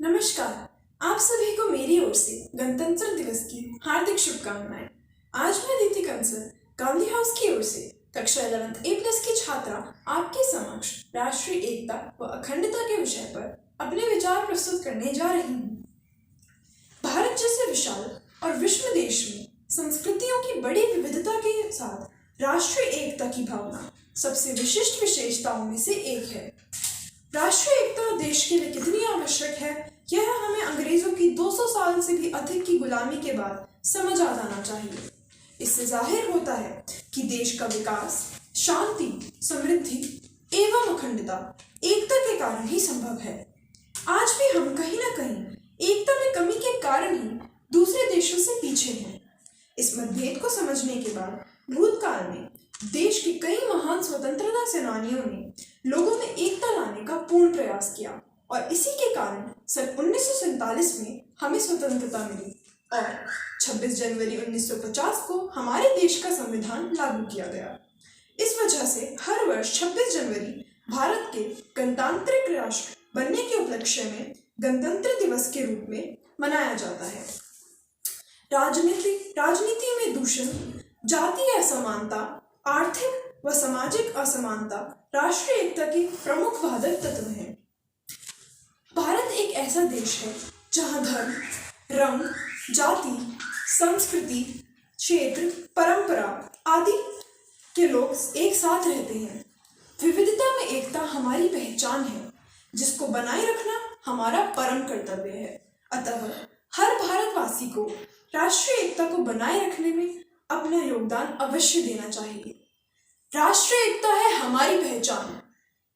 नमस्कार। आप सभी को मेरी ओर से गणतंत्र दिवस की हार्दिक शुभकामनाएं। आज मैं अदिति कंसल गांधी हाउस की ओर से कक्षा 11 ए प्लस की छात्रा आपके समक्ष राष्ट्रीय एकता व अखंडता के विषय पर अपने विचार प्रस्तुत करने जा रही हूँ। भारत जैसे विशाल और विश्व देश में संस्कृतियों की बड़ी विविधता के साथ राष्ट्रीय एकता की भावना सबसे विशिष्ट विशेषताओं में से एक है। राष्ट्रीय एकता देश के लिए कितनी आवश्यक है, यह हमें अंग्रेजों की 200 साल से भी अधिक की गुलामी के बाद समझ आ जाना चाहिए। इससे जाहिर होता है कि देश का विकास शांति, समृद्धि एवं अखंडता एकता के कारण ही संभव है। आज भी हम कहीं न कहीं एकता में कमी के कारण ही दूसरे देशों से पीछे हैं। इस मतभेद को समझने के बाद भूतकाल में देश के कई महान स्वतंत्रता सेनानियों ने लोगों में एकता लाने का पूर्ण प्रयास किया और इसी के कारण सन 1947 में हमें स्वतंत्रता मिली और 26 जनवरी 1950 को हमारे देश का संविधान लागू किया गया। इस वजह से हर वर्ष 26 जनवरी भारत के गणतांत्रिक राष्ट्र बनने के उपलक्ष्य में गणतंत्र दिवस के रूप में मनाया जाता है। राजनीति में दूषण, जातीय असमानता, आर्थिक व सामाजिक असमानता राष्ट्रीय एकता के प्रमुख बाधक तत्व हैं। भारत एक ऐसा देश है जहां धर्म, रंग, जाति, संस्कृति, क्षेत्र, परंपरा आदि के लोग एक साथ रहते हैं। विविधता में एकता हमारी पहचान है, जिसको बनाए रखना हमारा परम कर्तव्य है। अतः हर भारतवासी को राष्ट्रीय एकता को बनाए रखने में अपना योगदान अवश्य देना चाहिए। राष्ट्रीय एकता है हमारी पहचान,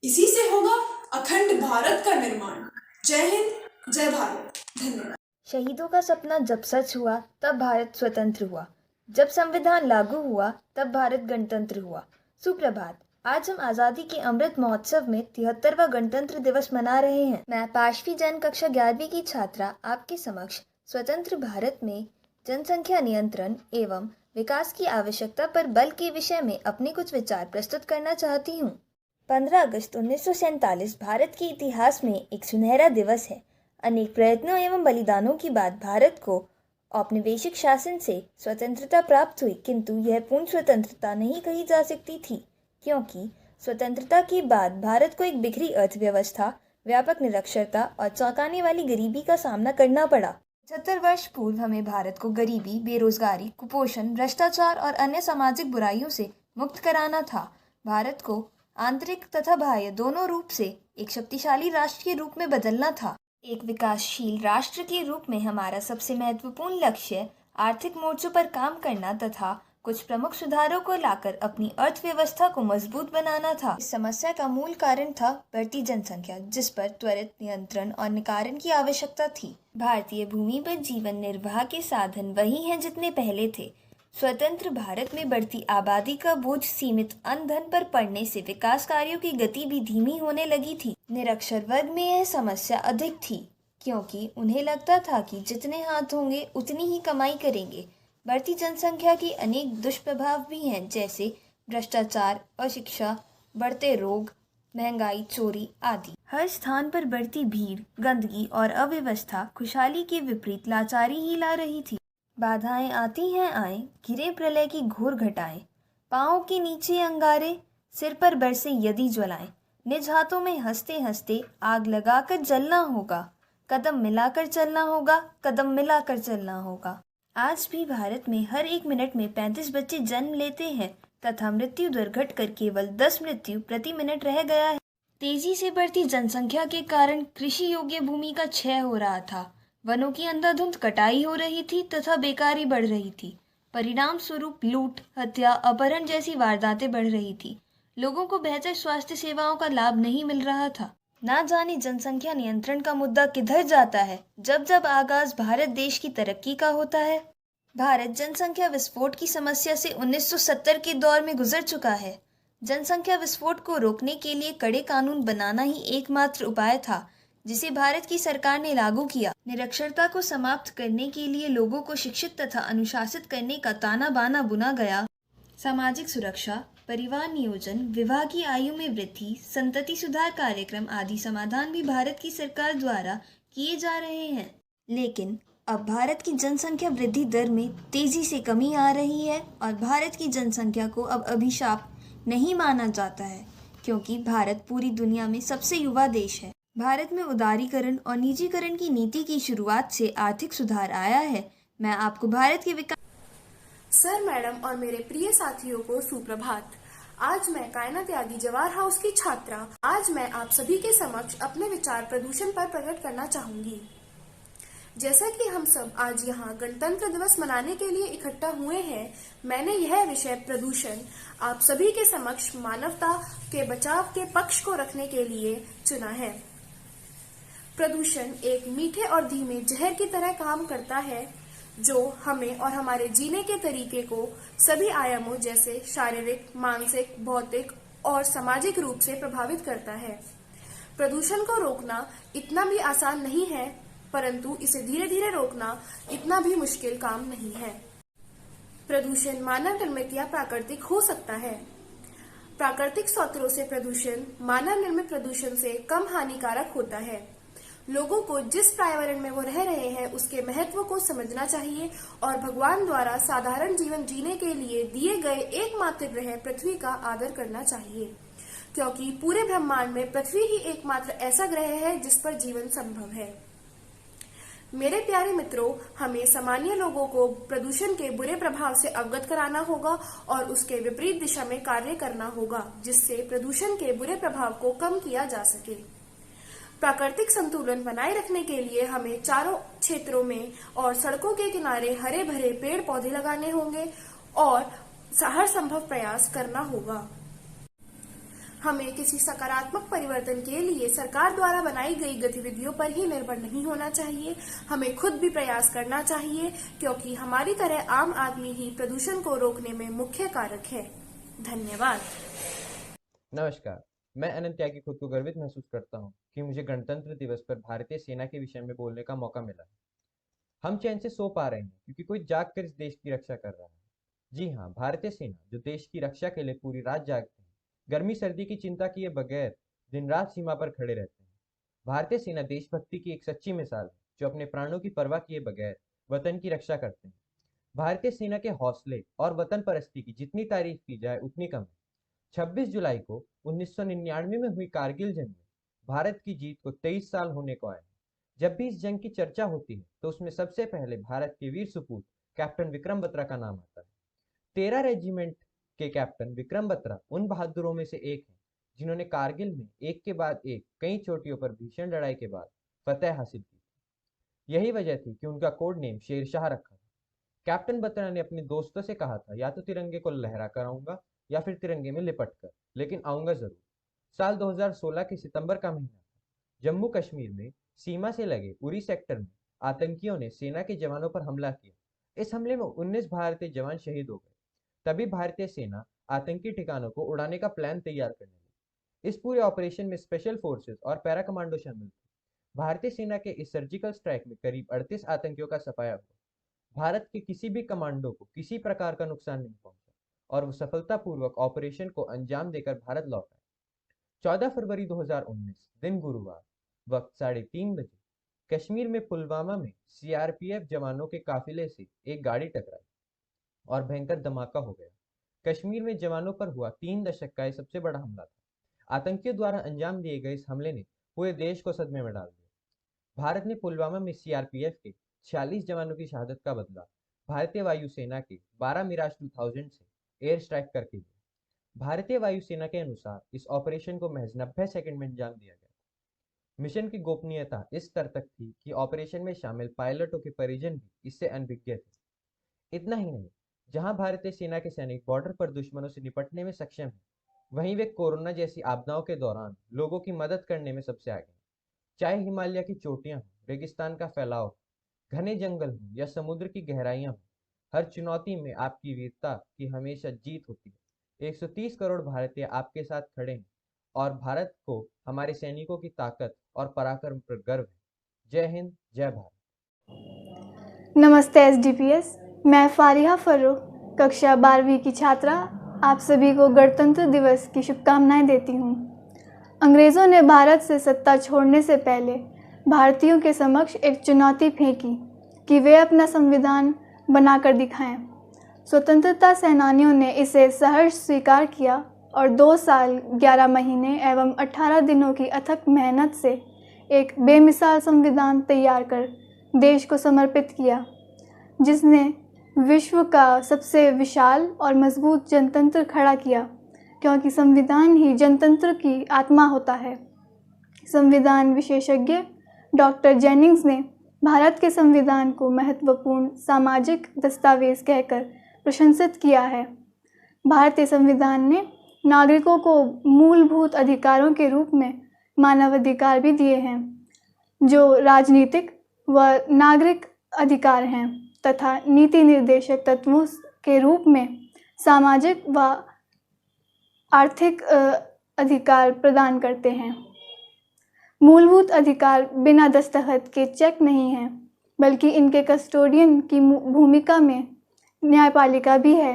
इसी से होगा अखंड भारत का निर्माण। जय हिंद, जय भारत। धन्यवाद। शहीदों का सपना जब सच हुआ तब भारत स्वतंत्र हुआ, जब संविधान लागू हुआ तब भारत गणतंत्र हुआ। सुप्रभात। आज हम आज़ादी के अमृत महोत्सव में 73वां गणतंत्र दिवस मना रहे हैं। मैं पांचवी जन कक्षा 11वीं की छात्रा आपके समक्ष स्वतंत्र भारत में जनसंख्या नियंत्रण एवं विकास की आवश्यकता पर बल के विषय में अपने कुछ विचार प्रस्तुत करना चाहती हूँ। 15 अगस्त 1947 भारत के इतिहास में एक सुनहरा दिवस है। अनेक प्रयत्नों एवं बलिदानों के बाद भारत को औपनिवेशिक शासन से स्वतंत्रता प्राप्त हुई, किंतु यह पूर्ण स्वतंत्रता नहीं कही जा सकती थी, क्योंकि स्वतंत्रता के बाद भारत को एक बिखरी अर्थव्यवस्था, व्यापक निरक्षरता और चौंकाने वाली गरीबी का सामना करना पड़ा। 75 वर्ष पूर्व हमें भारत को गरीबी, बेरोजगारी, कुपोषण, भ्रष्टाचार और अन्य सामाजिक बुराइयों से मुक्त कराना था। भारत को आंतरिक तथा बाह्य दोनों रूप से एक शक्तिशाली राष्ट्र के रूप में बदलना था। एक विकासशील राष्ट्र के रूप में हमारा सबसे महत्वपूर्ण लक्ष्य आर्थिक मोर्चों पर काम करना तथा कुछ प्रमुख सुधारों को लाकर अपनी अर्थव्यवस्था को मजबूत बनाना था। इस समस्या का मूल कारण था बढ़ती जनसंख्या, जिस पर त्वरित नियंत्रण और निवारण की आवश्यकता थी। भारतीय भूमि पर जीवन निर्वाह के साधन वही हैं जितने पहले थे। स्वतंत्र भारत में बढ़ती आबादी का बोझ सीमित अन्न धन पर पड़ने से विकास कार्यों की गति भी धीमी होने लगी थी। निरक्षर वर्ग में यह समस्या अधिक थी, क्योंकि उन्हें लगता था कि जितने हाथ होंगे उतनी ही कमाई करेंगे। बढ़ती जनसंख्या के अनेक दुष्प्रभाव भी हैं, जैसे भ्रष्टाचार, अशिक्षा, बढ़ते रोग, महंगाई, चोरी आदि। हर स्थान पर बढ़ती भीड़, गंदगी और अव्यवस्था खुशहाली के विपरीत लाचारी ही ला रही थी। बाधाएं आती हैं आए, घिरे प्रलय की घोर घटाएं, पाँव के नीचे अंगारे, सिर पर बरसे यदि ज्वलाएं, निज हाथों में हंसते हंसते आग लगाकर जलना होगा, कदम मिलाकर चलना होगा, कदम मिलाकर चलना होगा। आज भी भारत में हर एक मिनट में 35 बच्चे जन्म लेते हैं तथा मृत्यु दर घटकर केवल 10 मृत्यु प्रति मिनट रह गया है। तेजी से बढ़ती जनसंख्या के कारण कृषि योग्य भूमि का क्षय हो रहा था, वनों की अंधाधुंध कटाई हो रही थी तथा बेकारी बढ़ रही थी। परिणाम स्वरूप लूट, हत्या, अपहरण जैसी वारदातें बढ़ रही थी। लोगों को बेहतर स्वास्थ्य सेवाओं का लाभ नहीं मिल रहा था। ना जाने जनसंख्या नियंत्रण का मुद्दा किधर जाता है, जब जब आगाज भारत देश की तरक्की का होता है। भारत जनसंख्या विस्फोट की समस्या से 1970 के दौर में गुजर चुका है। जनसंख्या विस्फोट को रोकने के लिए कड़े कानून बनाना ही एकमात्र उपाय था, जिसे भारत की सरकार ने लागू किया। निरक्षरता को समाप्त करने के लिए लोगों को शिक्षित तथा अनुशासित करने का ताना बाना बुना गया। सामाजिक सुरक्षा, परिवार नियोजन, विवाह की आयु में वृद्धि, संतति सुधार कार्यक्रम आदि समाधान भी भारत की सरकार द्वारा किए जा रहे हैं, लेकिन अब भारत की जनसंख्या वृद्धि दर में तेजी से कमी आ रही है और भारत की जनसंख्या को अब अभिशाप नहीं माना जाता है, क्योंकि भारत पूरी दुनिया में सबसे युवा देश है। भारत में उदारीकरण और निजीकरण की नीति की शुरुआत से आर्थिक सुधार आया है। मैं आपको भारत के विकास सर, मैडम और मेरे प्रिय साथियों को सुप्रभात। आज मैं कायनात त्यागी जवाहर हाउस की छात्रा आज मैं आप सभी के समक्ष अपने विचार प्रदूषण पर प्रकट करना चाहूंगी। जैसा कि हम सब आज यहाँ गणतंत्र दिवस मनाने के लिए इकट्ठा हुए हैं, मैंने यह विषय प्रदूषण आप सभी के समक्ष मानवता के बचाव के पक्ष को रखने के लिए चुना है। प्रदूषण एक मीठे और धीमे जहर की तरह काम करता है, जो हमें और हमारे जीने के तरीके को सभी आयामों जैसे शारीरिक, मानसिक, भौतिक और सामाजिक रूप से प्रभावित करता है। प्रदूषण को रोकना इतना भी आसान नहीं है, परंतु इसे धीरे धीरे रोकना इतना भी मुश्किल काम नहीं है। प्रदूषण मानव निर्मित या प्राकृतिक हो सकता है। प्राकृतिक स्रोतों से प्रदूषण मानव निर्मित प्रदूषण से कम हानिकारक होता है। लोगों को जिस पर्यावरण में वो रह रहे हैं उसके महत्व को समझना चाहिए और भगवान द्वारा साधारण जीवन जीने के लिए दिए गए एकमात्र ग्रह पृथ्वी का आदर करना चाहिए, क्योंकि पूरे ब्रह्मांड में पृथ्वी ही एकमात्र ऐसा ग्रह है जिस पर जीवन संभव है। मेरे प्यारे मित्रों, हमें सामान्य लोगों को प्रदूषण के बुरे प्रभाव से अवगत कराना होगा और उसके विपरीत दिशा में कार्य करना होगा, जिससे प्रदूषण के बुरे प्रभाव को कम किया जा सके। प्राकृतिक संतुलन बनाए रखने के लिए हमें चारों क्षेत्रों में और सड़कों के किनारे हरे भरे पेड़ पौधे लगाने होंगे और हर संभव प्रयास करना होगा। हमें किसी सकारात्मक परिवर्तन के लिए सरकार द्वारा बनाई गई गतिविधियों पर ही निर्भर नहीं होना चाहिए। हमें खुद भी प्रयास करना चाहिए, क्योंकि हमारी तरह आम आदमी ही प्रदूषण को रोकने में मुख्य कारक है। धन्यवाद। नमस्कार, मैं अनंत त्यागी खुद को गर्वित महसूस करता हूं कि मुझे गणतंत्र दिवस पर भारतीय सेना के विषय में बोलने का मौका मिला है। हम चैन से सो पा रहे हैं क्योंकि कोई जाग कर इस देश की रक्षा कर रहा है। जी हाँ, भारतीय सेना जो देश की रक्षा के लिए पूरी रात जागते हैं, गर्मी सर्दी की चिंता किए बगैर दिन रात सीमा पर खड़े रहते हैं। भारतीय सेना देशभक्ति की एक सच्ची मिसाल है, जो अपने प्राणों की परवाह किए बगैर वतन की रक्षा करते हैं। भारतीय सेना के हौसले और वतन परस्ती की जितनी तारीफ की जाए उतनी कम है। 26 जुलाई को 1999 में हुई कारगिल जंग में भारत की जीत को 23 साल होने को आए। जब भी इस जंग की चर्चा होती है तो उसमें सबसे पहले भारत के वीर सुपूत कैप्टन विक्रम बत्रा का नाम आता है। 13 रेजिमेंट के कैप्टन विक्रम बत्रा उन बहादुरों में से एक हैं जिन्होंने कारगिल में एक के बाद एक कई चोटियों पर भीषण लड़ाई के बाद फतेह हासिल की थी। यही वजह थी कि उनका कोड नेम शेरशाह रखा था। कैप्टन बत्रा ने अपने दोस्तों से कहा था, या तो तिरंगे को लहरा कर आऊंगा या फिर तिरंगे में लिपट कर, लेकिन आऊंगा जरूर। साल 2016 के सितंबर का महीना था। जम्मू कश्मीर में सीमा से लगे उरी सेक्टर में आतंकियों ने सेना के जवानों पर हमला किया। इस हमले में 19 भारतीय जवान शहीद हो गए। तभी भारतीय सेना आतंकी ठिकानों को उड़ाने का प्लान तैयार करने लगी। इस पूरे ऑपरेशन में स्पेशल फोर्सेस और पैरा कमांडो शामिल थे। भारतीय सेना के इस सर्जिकल स्ट्राइक में करीब 38 आतंकियों का सफाया हुआ। भारत के किसी भी कमांडो को किसी प्रकार का नुकसान नहीं पहुंचा और वो सफलतापूर्वक ऑपरेशन को अंजाम देकर भारत लौट आए। 14 फरवरी 2019 दिन गुरुवार वक्त 3:30 बजे कश्मीर में पुलवामा में सीआरपीएफ जवानों के काफिले से एक गाड़ी टकराई और भयंकर धमाका हो गया। कश्मीर में जवानों पर हुआ 3 दशक का यह सबसे बड़ा हमला था। आतंकियों द्वारा अंजाम दिए गए इस हमले ने पूरे देश को सदमे में डाल दिया। भारत ने पुलवामा में सीआरपीएफ के 46 जवानों की शहादत का बदला भारतीय वायुसेना के 12 मिराज 2000 से एयर स्ट्राइक करके लिया। भारतीय वायुसेना के अनुसार इस ऑपरेशन को महज 90 सेकंड में अंजाम दिया गया। मिशन की गोपनीयता इस स्तर तक थी कि ऑपरेशन में शामिल पायलटों के परिजन भी इससे अनभिज्ञ थे। इतना ही नहीं, जहां भारतीय सेना के सैनिक बॉर्डर पर दुश्मनों से निपटने में सक्षम हैं, वहीं वे कोरोना जैसी आपदाओं के दौरान लोगों की मदद करने में सबसे आगे हैं। चाहे हिमालय की चोटियां हो, रेगिस्तान का फैलाव हो, घने जंगल हो या समुद्र की गहराइयां हो, हर चुनौती में आपकी वीरता की हमेशा जीत होती है। 130 करोड़ भारतीय आपके साथ खड़े हैं और भारत को हमारे सैनिकों की ताकत और पराक्रम पर गर्व है। जय हिंद, जय भारत। नमस्ते एसडीपीएस, मैं फारिहा फर्रुख, कक्षा 12वीं की छात्रा, आप सभी को गणतंत्र दिवस की शुभकामनाएं देती हूं। अंग्रेज़ों ने भारत से सत्ता छोड़ने से पहले भारतीयों के समक्ष एक चुनौती फेंकी कि वे अपना संविधान बनाकर दिखाएं। स्वतंत्रता सेनानियों ने इसे सहर्ष स्वीकार किया और 2 साल 11 महीने एवं 18 दिनों की अथक मेहनत से एक बेमिसाल संविधान तैयार कर देश को समर्पित किया, जिसने विश्व का सबसे विशाल और मजबूत जनतंत्र खड़ा किया, क्योंकि संविधान ही जनतंत्र की आत्मा होता है। संविधान विशेषज्ञ डॉक्टर जेनिंग्स ने भारत के संविधान को महत्वपूर्ण सामाजिक दस्तावेज कहकर प्रशंसित किया है। भारतीय संविधान ने नागरिकों को मूलभूत अधिकारों के रूप में मानवाधिकार भी दिए हैं, जो राजनीतिक व नागरिक अधिकार हैं, तथा नीति निर्देशक तत्वों के रूप में सामाजिक व आर्थिक अधिकार प्रदान करते हैं। मूलभूत अधिकार बिना दस्तखत के चेक नहीं हैं, बल्कि इनके कस्टोडियन की भूमिका में न्यायपालिका भी है।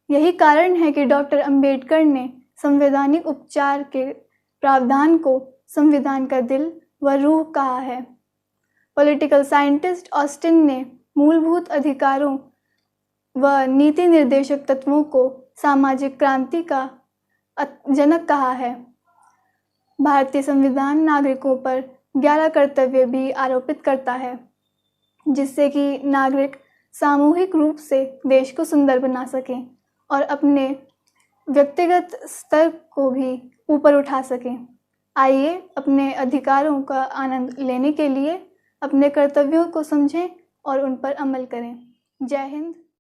यही कारण है कि डॉक्टर अंबेडकर ने संवैधानिक उपचार के प्रावधान को संविधान का दिल व रूह कहा है। पॉलिटिकल साइंटिस्ट ऑस्टिन ने मूलभूत अधिकारों व नीति निर्देशक तत्वों को सामाजिक क्रांति का जनक कहा है। भारतीय संविधान नागरिकों पर 11 कर्तव्य भी आरोपित करता है, जिससे कि नागरिक सामूहिक रूप से देश को सुंदर बना सकें और अपने व्यक्तिगत स्तर को भी ऊपर उठा सकें। आइए अपने अधिकारों का आनंद लेने के लिए अपने कर्तव्यों को समझें और उन पर अमल करें। जय हिंद।